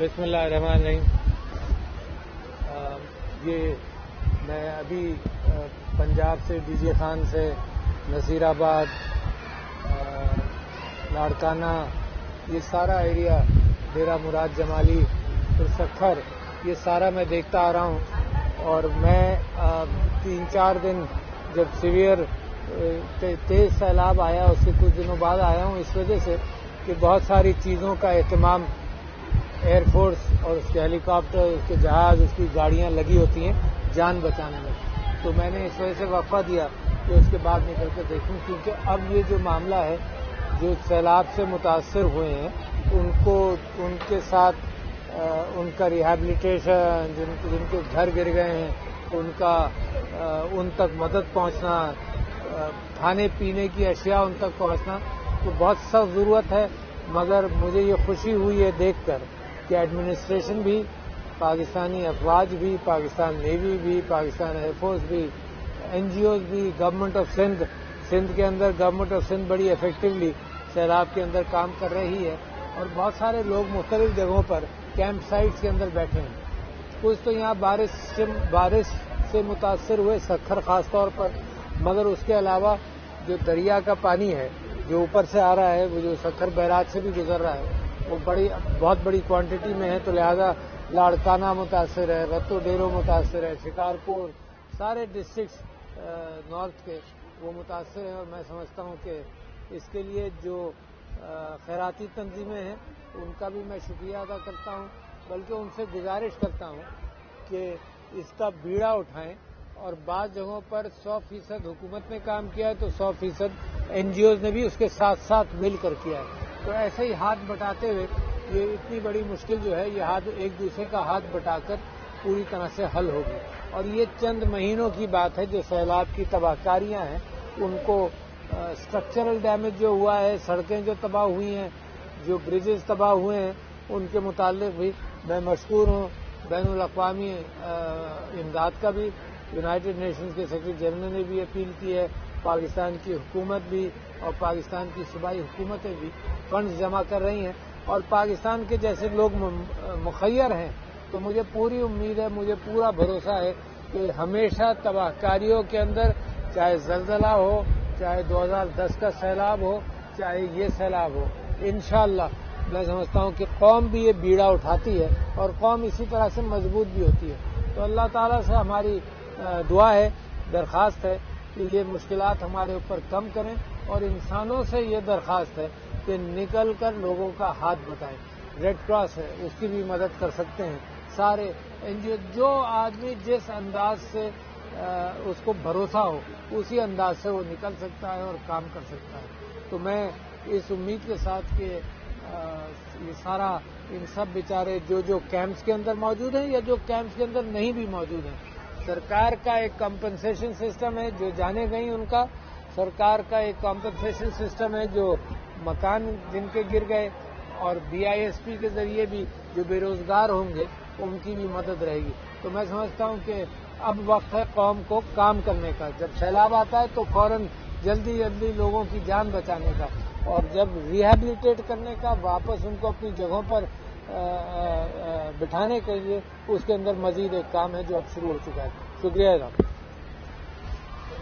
بسم اللہ الرحمن الرحیم۔ یہ میں ابھی پنجاب سے ڈی جے خان سے نصیر آباد لاڑکانہ یہ سارا ایریا ڈیرہ مراد جمالی پھر سکھر یہ سارا میں دیکھتا آ رہا ہوں، اور میں 3-4 دن جب سیویئر تیز سیلاب آیا اس سے کچھ دنوں بعد آیا ہوں، اس وجہ سے کہ بہت ساری چیزوں کا اہتمام ایئر فورس اور اس کے ہیلی کاپٹر، اس کے جہاز، اس کی گاڑیاں لگی ہوتی ہیں جان بچانے میں، تو میں نے اس وجہ سے وقفہ دیا کہ اس کے بعد نکل کے دیکھوں، کیونکہ اب یہ جو معاملہ ہے جو سیلاب سے متاثر ہوئے ہیں ان کے ساتھ ان کا ریہیبلیٹیشن، جن کے گھر گر گئے ہیں ان تک مدد پہنچنا، کھانے پینے کی اشیاء ان تک پہنچنا تو بہت سخت ضرورت ہے۔ مگر مجھے یہ خوشی ہوئی ہے دیکھ کر کہ ایڈمنسٹریشن بھی، پاکستانی افواج بھی، پاکستان نیوی بھی، پاکستان ایئر فورس بھی، این جی اوز بھی، گورنمنٹ آف سندھ کے اندر گورنمنٹ آف سندھ بڑی افیکٹولی سیلاب کے اندر کام کر رہی ہے، اور بہت سارے لوگ مختلف جگہوں پر کیمپ سائٹس کے اندر بیٹھے ہیں۔ کچھ تو یہاں بارش سے متاثر ہوئے، سکھر خاص طور پر، مگر اس کے علاوہ جو دریا کا پانی ہے جو اوپر سے آ رہا ہے، وہ جو سکھر بیراج سے بھی گزر رہا ہے، وہ بہت بڑی کوانٹٹی میں ہے، تو لہذا لاڑکانہ متاثر ہے، رتو ڈیرو متاثر ہے، شکارپور، سارے ڈسٹرکٹس نارتھ کے وہ متاثر ہیں، اور میں سمجھتا ہوں کہ اس کے لیے جو خیراتی تنظیمیں ہیں ان کا بھی میں شکریہ ادا کرتا ہوں، بلکہ ان سے گزارش کرتا ہوں کہ اس کا بیڑا اٹھائیں، اور بعض جگہوں پر 100% حکومت نے کام کیا ہے تو 100% این جی اوز نے بھی اس کے ساتھ ساتھ مل کر کیا ہے، تو ایسے ہی ہاتھ بٹاتے ہوئے یہ اتنی بڑی مشکل جو ہے یہ ایک دوسرے کا ہاتھ بٹا کر پوری طرح سے حل ہوگی۔ اور یہ چند مہینوں کی بات ہے جو سیلاب کی تباہ کاریاں ہیں ان کو، اسٹرکچرل ڈیمیج جو ہوا ہے، سڑکیں جو تباہ ہوئی ہیں، جو بریجز تباہ ہوئے ہیں، ان کے متعلق بھی میں مشکور ہوں۔ بین الاقوامی امداد کا بھی یونائٹڈ نیشنز کے سیکرٹری جنرل نے بھی اپیل کی ہے، پاکستان کی حکومت بھی اور پاکستان کی صوبائی حکومتیں بھی فنڈز جمع کر رہی ہیں، اور پاکستان کے جیسے لوگ مخیر ہیں تو مجھے پوری امید ہے، مجھے پورا بھروسہ ہے کہ ہمیشہ تباہ کاریوں کے اندر، چاہے زلزلہ ہو، چاہے 2010 کا سیلاب ہو، چاہے یہ سیلاب ہو، انشاءاللہ میں سمجھتا ہوں کہ قوم بھی یہ بیڑا اٹھاتی ہے، اور قوم اسی طرح سے مضبوط بھی ہوتی ہے۔ تو اللہ تعالیٰ سے ہماری دعا ہے، درخواست ہے کہ یہ مشکلات ہمارے اوپر کم کریں، اور انسانوں سے یہ درخواست ہے کہ نکل کر لوگوں کا ہاتھ بٹائیں۔ ریڈ کراس ہے، اس کی بھی مدد کر سکتے ہیں، سارے این جی او، جو آدمی جس انداز سے اس کو بھروسہ ہو اسی انداز سے وہ نکل سکتا ہے اور کام کر سکتا ہے۔ تو میں اس امید کے ساتھ کہ یہ سارا ان سب بیچارے جو کیمپس کے اندر موجود ہیں یا جو کیمپس کے اندر نہیں بھی موجود ہیں، سرکار کا ایک کمپنسیشن سسٹم ہے، جو جانے گئی ان کا، سرکار کا ایک کمپنسیشن سسٹم ہے جو مکان جن کے گر گئے، اور بی آئی ایس پی کے ذریعے بھی جو بے روزگار ہوں گے ان کی بھی مدد رہے گی۔ تو میں سمجھتا ہوں کہ اب وقت ہے قوم کو کام کرنے کا، جب سیلاب آتا ہے تو فوراً جلدی لوگوں کی جان بچانے کا، اور جب ریہیبلیٹیٹ کرنے کا، واپس ان کو اپنی جگہوں پر بٹھانے کے لیے، اس کے اندر مزید ایک کام ہے جو اب شروع ہو چکا ہے۔ شکریہ جناب۔